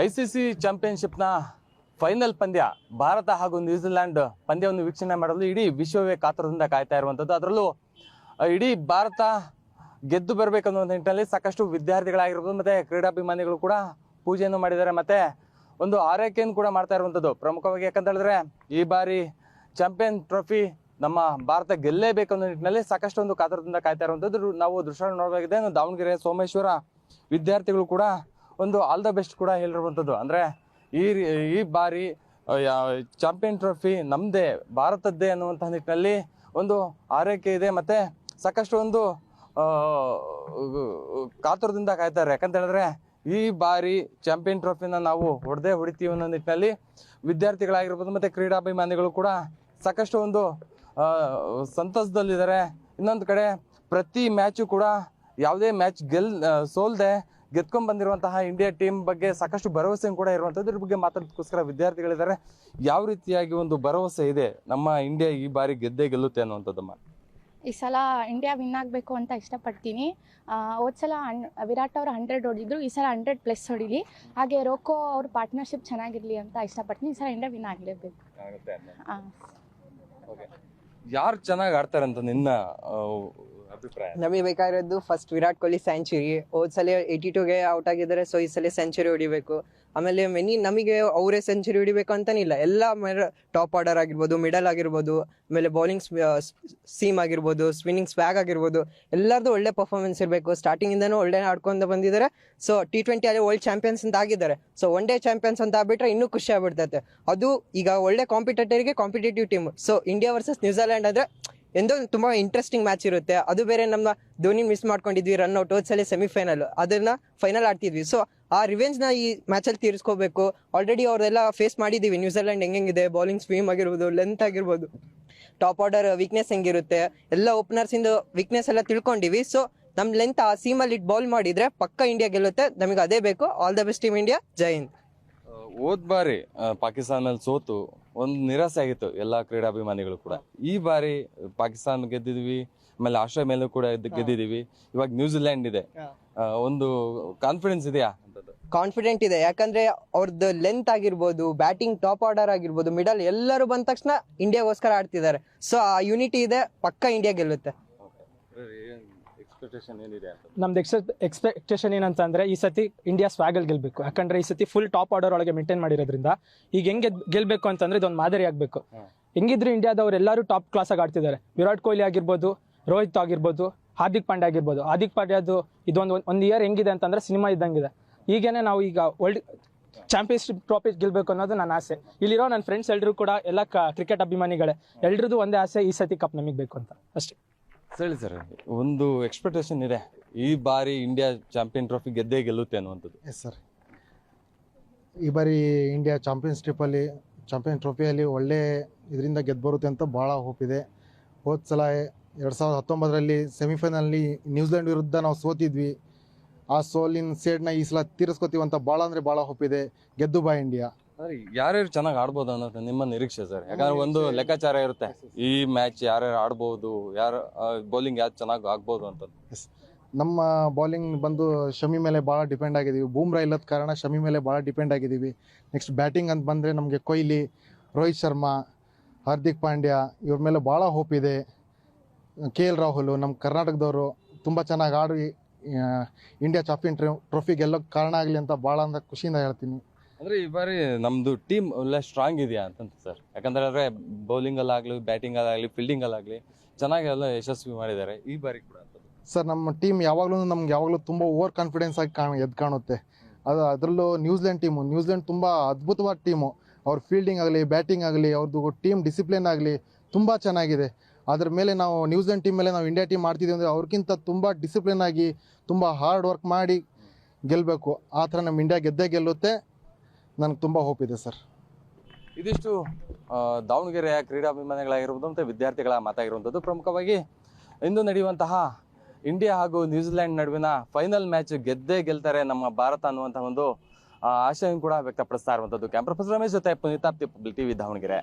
ICC ಚಾಂಪಿಯನ್ಶಿಪ್ನ final ಪಂದ್ಯ ಭಾರತ ಹಾಗೂ New Zealand ಪಂದ್ಯವನ್ನು ವೀಕ್ಷಣೆ ಮಾಡಲು ಇಡೀ ವಿಶ್ವವೇ ಕಾತರದಿಂದ ಕಾಯ್ತಾ ಇರುವಂಥದ್ದು. ಅದರಲ್ಲೂ ಇಡೀ ಭಾರತ ಗೆದ್ದು ಬರಬೇಕನ್ನೋ ನಿಟ್ಟಿನಲ್ಲಿ ಸಾಕಷ್ಟು ವಿದ್ಯಾರ್ಥಿಗಳಾಗಿರ್ಬೋದು ಮತ್ತು ಕ್ರೀಡಾಭಿಮಾನಿಗಳು ಕೂಡ ಪೂಜೆಯನ್ನು ಮಾಡಿದ್ದಾರೆ, ಮತ್ತು ಒಂದು ಆರೈಕೆಯನ್ನು ಕೂಡ ಮಾಡ್ತಾ ಇರುವಂಥದ್ದು. ಪ್ರಮುಖವಾಗಿ ಯಾಕಂತ ಹೇಳಿದ್ರೆ ಈ ಬಾರಿ ಚಾಂಪಿಯನ್ ಟ್ರೋಫಿ ನಮ್ಮ ಭಾರತ ಗೆಲ್ಲೇಬೇಕು ಅನ್ನೋ ನಿಟ್ಟಿನಲ್ಲಿ ಸಾಕಷ್ಟು ಒಂದು ಕಾತರದಿಂದ ಕಾಯ್ತಾ ಇರುವಂಥದ್ದು. ನಾವು ದೃಶ್ಯ ನೋಡಬೇಕಿದೆ. ದಾವಣಗೆರೆ ಸೋಮೇಶ್ವರ ವಿದ್ಯಾರ್ಥಿಗಳು ಕೂಡ ಒಂದು ಆಲ್ ದ ಬೆಸ್ಟ್ ಕೂಡ ಹೇಳಿರುವಂಥದ್ದು. ಅಂದರೆ ಈ ಬಾರಿ ಚಾಂಪಿಯನ್ ಟ್ರೋಫಿ ನಮ್ಮದೇ, ಭಾರತದ್ದೇ ಅನ್ನುವಂಥ ನಿಟ್ಟಿನಲ್ಲಿ ಒಂದು ಆರೈಕೆ ಇದೆ, ಮತ್ತು ಸಾಕಷ್ಟು ಒಂದು ಕಾತುರದಿಂದ ಕಾಯ್ತಾರೆ. ಯಾಕಂತ ಹೇಳಿದ್ರೆ ಈ ಬಾರಿ ಚಾಂಪಿಯನ್ ಟ್ರೋಫಿನ ನಾವು ಹೊಡಿತೀವಿ ಅನ್ನೋ ನಿಟ್ಟಿನಲ್ಲಿ ವಿದ್ಯಾರ್ಥಿಗಳಾಗಿರ್ಬೋದು ಮತ್ತು ಕ್ರೀಡಾಭಿಮಾನಿಗಳು ಕೂಡ ಸಾಕಷ್ಟು ಒಂದು ಸಂತಸದಲ್ಲಿದ್ದಾರೆ. ಇನ್ನೊಂದು ಕಡೆ ಪ್ರತಿ ಮ್ಯಾಚು ಕೂಡ ಯಾವುದೇ ಮ್ಯಾಚ್ ಸೋಲ್ದೆ ಗೆದ್ಕೊಂಡ್ ಬಂದಿರುವಂತಹ ಇಂಡಿಯಾ ಟೀಮ್ ಬಗ್ಗೆ ಸಾಕಷ್ಟು ಭರವಸೆ ಕೂಡ ಇರುವಂಥದ್ದು. ಇದ್ರ ಬಗ್ಗೆ ಮಾತಾಡೋದಕ್ಕೋಸ್ಕರ ವಿದ್ಯಾರ್ಥಿಗಳಿದ್ದಾರೆ. ಯಾವ ರೀತಿಯಾಗಿ ಒಂದು ಭರವಸೆ ಇದೆ ನಮ್ಮ ಇಂಡಿಯಾ ಈ ಬಾರಿ ಗೆದ್ದೇ ಗೆಲ್ಲುತ್ತೆ ಅನ್ನುವಂಥದ್ದಮ್ಮ? ಈ ಸಲ ಇಂಡಿಯಾ ವಿನ್ ಆಗಬೇಕು ಅಂತ ಇಷ್ಟಪಡ್ತೀನಿ. ಹೋದ ಸಲ ವಿರಾಟ್ ಅವರು 100 ಹೊಡಿದ್ರು, ಈ ಸಲ 100+ ಹೊಡಿಲಿ. ಹಾಗೆ ರೋಕೋ ಅವ್ರ ಪಾರ್ಟ್ನರ್ಶಿಪ್ ಚೆನ್ನಾಗಿರಲಿ ಅಂತ ಇಷ್ಟಪಡ್ತೀನಿ. ಈ ಸಲ ಇಂಡಿಯಾ ವಿನ್ ಆಗಲೇಬೇಕು. ಯಾರು ಚೆನ್ನಾಗಿ ಆಡ್ತಾರೆ ಅಂತ ನಿನ್ನ ಅಭಿಪ್ರಾಯ? ನಮಗೆ ಬೇಕಾಗಿರೋದು ಫಸ್ಟ್ ವಿರಾಟ್ ಕೊಹ್ಲಿ ಸೆಂಚುರಿ. ಹೋದ ಸಲ 82ಗೆ ಔಟ್ ಆಗಿದ್ದಾರೆ, ಸೊ ಈ ಸಲ ಸೆಂಚುರಿ ಹೊಡಿಬೇಕು. ಆಮೇಲೆ ನಮಗೆ ಅವರೇ ಸೆಂಚುರಿ ಹೊಡಿಬೇಕು ಅಂತಾನಿಲ್ಲ, ಎಲ್ಲ ಟಾಪ್ ಆರ್ಡರ್ ಆಗಿರ್ಬೋದು, ಮಿಡಲ್ ಆಗಿರ್ಬೋದು, ಆಮೇಲೆ ಬೌಲಿಂಗ್ ಸೀಮ್ ಆಗಿರ್ಬೋದು, ಸ್ಪಿನ್ನಿಂಗ್ ಸ್ವ್ಯಾಗ್ ಆಗಿರ್ಬೋದು, ಎಲ್ಲರದು ಒಳ್ಳೆ ಪರ್ಫಾರ್ಮೆನ್ಸ್ ಇರಬೇಕು. ಸ್ಟಾರ್ಟಿಂಗಿಂದನೂ ಒಳ್ಳೆ ಆಡ್ಕೊಂಡು ಬಂದಿದ್ದಾರೆ. ಸೊ T20 ಅಲ್ಲಿ ವರ್ಲ್ಡ್ ಚಾಂಪಿಯನ್ಸ್ ಅಂತ ಆಗಿದ್ದಾರೆ. ಸೊ ಒನ್ ಡೇ ಚಾಂಪಿಯನ್ಸ್ ಅಂತ ಆಗ್ಬಿಟ್ರೆ ಇನ್ನೂ ಖುಷಿ ಆಗ್ಬಿಡ್ತೈತೆ. ಅದು ಈಗ ಒಳ್ಳೆ competitive team. So India versus New Zealand ಅಂದರೆ ಎಂದೋ ತುಂಬ ಇಂಟ್ರೆಸ್ಟಿಂಗ್ ಮ್ಯಾಚ್ ಇರುತ್ತೆ. ಅದು ಬೇರೆ ನಮ್ಮ ಧೋನಿ ಮಿಸ್ ಮಾಡ್ಕೊಂಡಿದ್ವಿ, ರನ್ಔಟ್. ಹೋದ ಸಲ ಸೆಮಿಫೈನಲ್, ಅದನ್ನ ಫೈನಲ್ ಆಡ್ತಿದ್ವಿ. ಸೊ ಆ ರಿವೆಂಜ್ನ ಈ ಮ್ಯಾಚಲ್ಲಿ ತೀರಿಸ್ಕೋಬೇಕು. ಆಲ್ರೆಡಿ ಅವ್ರದೆಲ್ಲ ಫೇಸ್ ಮಾಡಿದ್ದೀವಿ. ನ್ಯೂಜಿಲೆಂಡ್ ಹೆಂಗಿದೆ, ಬೌಲಿಂಗ್ ಸ್ವಿಮ್ ಆಗಿರ್ಬೋದು, ಲೆಂತ್ ಆಗಿರ್ಬೋದು, ಟಾಪ್ ಆರ್ಡರ್ ವೀಕ್ನೆಸ್ ಹೆಂಗಿರುತ್ತೆ, ಎಲ್ಲ ಓಪನರ್ಸಿಂದ ವೀಕ್ನೆಸ್ ಎಲ್ಲ ತಿಳ್ಕೊಂಡಿವಿ. ಸೊ ನಮ್ಮ ಲೆಂತ್ ಆ ಸೀಮಲ್ಲಿ ಬೌಲ್ ಮಾಡಿದ್ರೆ ಪಕ್ಕ ಇಂಡಿಯಾ ಗೆಲ್ಲುತ್ತೆ. ನಮಗೆ ಅದೇ ಬೇಕು. All the best team India. ಜೈ ಹಿಂದ್. ಹೋದ್ ಬಾರಿ ಪಾಕಿಸ್ತಾನ ಮೇಲೆ ಸೋತು ಒಂದು ನಿರಾಸೆ ಆಗಿತ್ತು ಎಲ್ಲ ಕ್ರೀಡಾಭಿಮಾನಿಗಳು ಕೂಡ. ಈ ಬಾರಿ ಪಾಕಿಸ್ತಾನ ಗೆದ್ದಿದ್ವಿ, ಆಮೇಲೆ ಆಸ್ಟ್ರೇಲಿಯಾ ಮೇಲೂ ಕೂಡ ಗೆದ್ದಿದೀವಿ. ಇವಾಗ ನ್ಯೂಜಿಲೆಂಡ್ ಇದೆ, ಒಂದು ಕಾನ್ಫಿಡೆನ್ಸ್ ಇದೆಯಾ? ಕಾನ್ಫಿಡೆಂಟ್ ಇದೆ. ಯಾಕಂದ್ರೆ ಅವ್ರದ್ದು ಲೆಂತ್ ಆಗಿರ್ಬೋದು, ಬ್ಯಾಟಿಂಗ್ ಟಾಪ್ ಆರ್ಡರ್ ಆಗಿರ್ಬೋದು, ಮಿಡಲ್ ಎಲ್ಲರೂ ಬಂದ ತಕ್ಷಣ ಇಂಡಿಯಾಗೋಸ್ಕರ ಆಡ್ತಿದ್ದಾರೆ. ಸೊ ಆ ಯೂನಿಟಿ ಇದೆ, ಪಕ್ಕ ಇಂಡಿಯಾ ಗೆಲ್ಲುತ್ತೆ. ನಮ್ದು ಎಕ್ಸ್ಪೆಕ್ಟೇಷನ್ ಏನಂತಂದ್ರೆ ಈ ಸತಿ ಇಂಡಿಯಾ ಸ್ವಾಗಲ್ ಗೆಲ್ಬೇಕು. ಯಾಕಂದ್ರೆ ಈ ಸತಿ ಫುಲ್ ಟಾಪ್ ಆರ್ಡರ್ ಒಳಗೆ ಮೇಂಟೈನ್ ಮಾಡಿರೋದ್ರಿಂದ ಈಗ ಹೆಂಗೆ ಗೆಲ್ಬೇಕು ಅಂತಂದ್ರೆ ಇದೊಂದು ಮಾದರಿ ಆಗ್ಬೇಕು. ಹೆಂಗಿದ್ರು ಇಂಡಿಯಾದವ್ರು ಎಲ್ಲರೂ ಟಾಪ್ ಕ್ಲಾಸ್ ಆಗಿ ಆಡ್ತಿದ್ದಾರೆ. ವಿರಾಟ್ ಕೊಹ್ಲಿ ಆಗಿರ್ಬೋದು, ರೋಹಿತ್ ಆಗಿರ್ಬೋದು, ಹಾರ್ದಿಕ್ ಪಾಂಡ್ಯ ಆಗಿರ್ಬೋದು. ಹಾರ್ದಿಕ್ ಪಾಂಡ್ಯದು ಒಂದು ಇಯರ್ ಹೆಂಗಿದೆ ಅಂತಂದ್ರೆ ಸಿನಿಮಾ ಇದ್ದಂಗಿದೆ. ಈಗೇನೆ ನಾವು ಈಗ ವರ್ಲ್ಡ್ ಚಾಂಪಿಯನ್ಶಿಪ್ ಟ್ರೋಫಿ ಗೆಲ್ಬೇಕು ಅನ್ನೋದು ನನ್ನ ಆಸೆ. ಇಲ್ಲಿರೋ ನನ್ನ ಫ್ರೆಂಡ್ಸ್ ಎಲ್ಲರೂ ಕೂಡ ಎಲ್ಲ ಕ್ರಿಕೆಟ್ ಅಭಿಮಾನಿಗಳೇ, ಎಲ್ರದ್ದು ಒಂದೇ ಆಸೆ, ಈ ಸತಿ ಕಪ್ ನಮಗೆ ಬೇಕು ಅಂತ ಅಷ್ಟೇ. ಸರಿ ಸರ್, ಒಂದು ಎಕ್ಸ್ಪೆಕ್ಟೇಷನ್ ಇದೆ ಈ ಬಾರಿ ಇಂಡಿಯಾ ಚಾಂಪಿಯನ್ ಟ್ರೋಫಿ ಗೆದ್ದೇ ಗೆಲ್ಲುತ್ತೆ ಅನ್ನುವಂಥದ್ದು. ಎಸ್ ಸರ್, ಈ ಬಾರಿ ಇಂಡಿಯಾ ಚಾಂಪಿಯನ್ ಟ್ರೋಫಿಯಲ್ಲಿ ಒಳ್ಳೆ ಇದರಿಂದ ಗೆದ್ದು ಬರುತ್ತೆ ಅಂತ ಭಾಳ ಹೋಪ್ ಇದೆ. ಹೋದ ಸಲ 2019ರಲ್ಲಿ ಸೆಮಿಫೈನಲ್ನಲ್ಲಿ ನ್ಯೂಜಿಲೆಂಡ್ ವಿರುದ್ಧ ನಾವು ಸೋತಿದ್ವಿ. ಆ ಸೋಲಿನ ಸೇಡ್ನ ಈ ಸಲ ತೀರಿಸ್ಕೋತೀವಿ ಅಂತ ಭಾಳ ಅಂದರೆ ಭಾಳ ಹೋಪ್ ಇದೆ. ಗೆದ್ದು ಬಾ ಇಂಡಿಯಾ. ಯಾರ್ಯಾರು ಚೆನ್ನಾಗಿ ಆಡ್ಬೋದು ಅನ್ನೋದು ನಿಮ್ಮ ನಿರೀಕ್ಷೆ ಸರ್? ಯಾಕಂದ್ರೆ ಒಂದು ಲೆಕ್ಕಾಚಾರ ಇರುತ್ತೆ, ಈ ಮ್ಯಾಚ್ ಯಾರ್ಯಾರು ಆಡ್ಬೋದು, ಯಾರು ಬೌಲಿಂಗ್ ಯಾರು ಚೆನ್ನಾಗಿ ಆಗ್ಬೋದು ಅಂತ. ಎಸ್, ನಮ್ಮ ಬೌಲಿಂಗ್ ಬಂದು ಶಮಿ ಮೇಲೆ ಭಾಳ ಡಿಪೆಂಡ್ ಆಗಿದ್ದೀವಿ. ಬೂಮ್ರಾ ಇಲ್ಲದ ಕಾರಣ ಶಮಿ ಮೇಲೆ ಭಾಳ ಡಿಪೆಂಡ್ ಆಗಿದ್ದೀವಿ. ನೆಕ್ಸ್ಟ್ ಬ್ಯಾಟಿಂಗ್ ಅಂತ ಬಂದರೆ ನಮಗೆ ಕೊಹ್ಲಿ, ರೋಹಿತ್ ಶರ್ಮಾ, ಹಾರ್ದಿಕ್ ಪಾಂಡ್ಯ ಇವ್ರ ಮೇಲೆ ಭಾಳ ಹೋಪ್ ಇದೆ. KL ರಾಹುಲ್ ನಮ್ಮ ಕರ್ನಾಟಕದವರು ತುಂಬ ಚೆನ್ನಾಗಿ ಆಡಿ ಇಂಡಿಯಾ ಚಾಂಪಿಯನ್ ಟ್ರೋಫಿ ಗೆಲ್ಲೋಕ್ಕೆ ಕಾರಣ ಆಗಲಿ ಅಂತ ಭಾಳ ಅಂತ ಖುಷಿಯಿಂದ ಹೇಳ್ತೀನಿ. ಅಂದ್ರೆ ಈ ಬಾರಿ ನಮ್ದು ಟೀಮ್ ಒಳ್ಳೆ ಸ್ಟ್ರಾಂಗ್ ಇದೆಯಾ ಅಂತ ಸರ್? ಯಾಕಂದ್ರೆ ಬೌಲಿಂಗ್ ಅಲ್ಲಾಗ್ಲಿ, ಬ್ಯಾಟಿಂಗ್ ಅಲ್ಲಾಗ್ಲಿ, ಫೀಲ್ಡಿಂಗ್ ಅಲ್ಲಾಗ್ಲಿ ಚೆನ್ನಾಗಿ ಎಲ್ಲ ಯಶಸ್ವಿ ಮಾಡಿದ್ದಾರೆ ಈ ಬಾರಿ ಕೂಡ. ಸರ್, ನಮ್ಮ ಟೀಮ್ ಯಾವಾಗಲೂ ತುಂಬ ಓವರ್ ಕಾನ್ಫಿಡೆನ್ಸ್ ಆಗಿ ಎದ್ದು ಕಾಣುತ್ತೆ. ಅದರಲ್ಲೂ ನ್ಯೂಜಿಲೆಂಡ್ ತುಂಬ ಅದ್ಭುತವಾದ ಟೀಮು. ಅವ್ರ ಫೀಲ್ಡಿಂಗ್ ಆಗಲಿ, ಬ್ಯಾಟಿಂಗ್ ಆಗಲಿ, ಅವ್ರದ್ದು ಟೀಮ್ ಡಿಸಿಪ್ಲಿನ್ ಆಗಲಿ ತುಂಬ ಚೆನ್ನಾಗಿದೆ. ಅದ್ರ ಮೇಲೆ ನಾವು ನ್ಯೂಜಿಲೆಂಡ್ ಟೀಮ್ ಮೇಲೆ ನಾವು ಇಂಡಿಯಾ ಟೀಮ್ ಮಾಡ್ತಿದ್ದೀವಿ ಅಂದರೆ ಅವ್ರಿಗಿಂತ ತುಂಬ ಡಿಸಿಪ್ಲಿನ್ ಆಗಿ ತುಂಬ ಹಾರ್ಡ್ ವರ್ಕ್ ಮಾಡಿ ಗೆಲ್ಲಬೇಕು. ಆ ಥರ ನಮ್ಮ ಇಂಡಿಯಾ ಗೆದ್ದೇ ಗೆಲ್ಲುತ್ತೆ. ನನಗೆ ತುಂಬ ಹೋಪ್ ಇದೆ ಸರ್. ಇದಿಷ್ಟು ದಾವಣಗೆರೆಯ ಕ್ರೀಡಾಭಿಮಾನಿಗಳಾಗಿರ್ಬೋದು ಮತ್ತು ವಿದ್ಯಾರ್ಥಿಗಳ ಮಾತಾಗಿರುವಂಥದ್ದು. ಪ್ರಮುಖವಾಗಿ ಇಂದು ನಡೆಯುವಂತಹ ಇಂಡಿಯಾ ಹಾಗೂ ನ್ಯೂಜಿಲೆಂಡ್ ನಡುವಿನ ಫೈನಲ್ ಮ್ಯಾಚ್ ಗೆದ್ದೇ ಗೆಲ್ತಾರೆ ನಮ್ಮ ಭಾರತ ಅನ್ನುವಂತಹ ಒಂದು ಆಶಯ ಕೂಡ ವ್ಯಕ್ತಪಡಿಸ್ತಾ ಇರುವಂಥದ್ದು. ಕ್ಯಾಮ್ರಾ ಪರ್ಸನ್ ರಮೇಶ್ ಜೊತೆ ಪುನೀತ್, ಪಬ್ಲಿಕ್ ಟಿವಿ, ದಾವಣಗೆರೆ.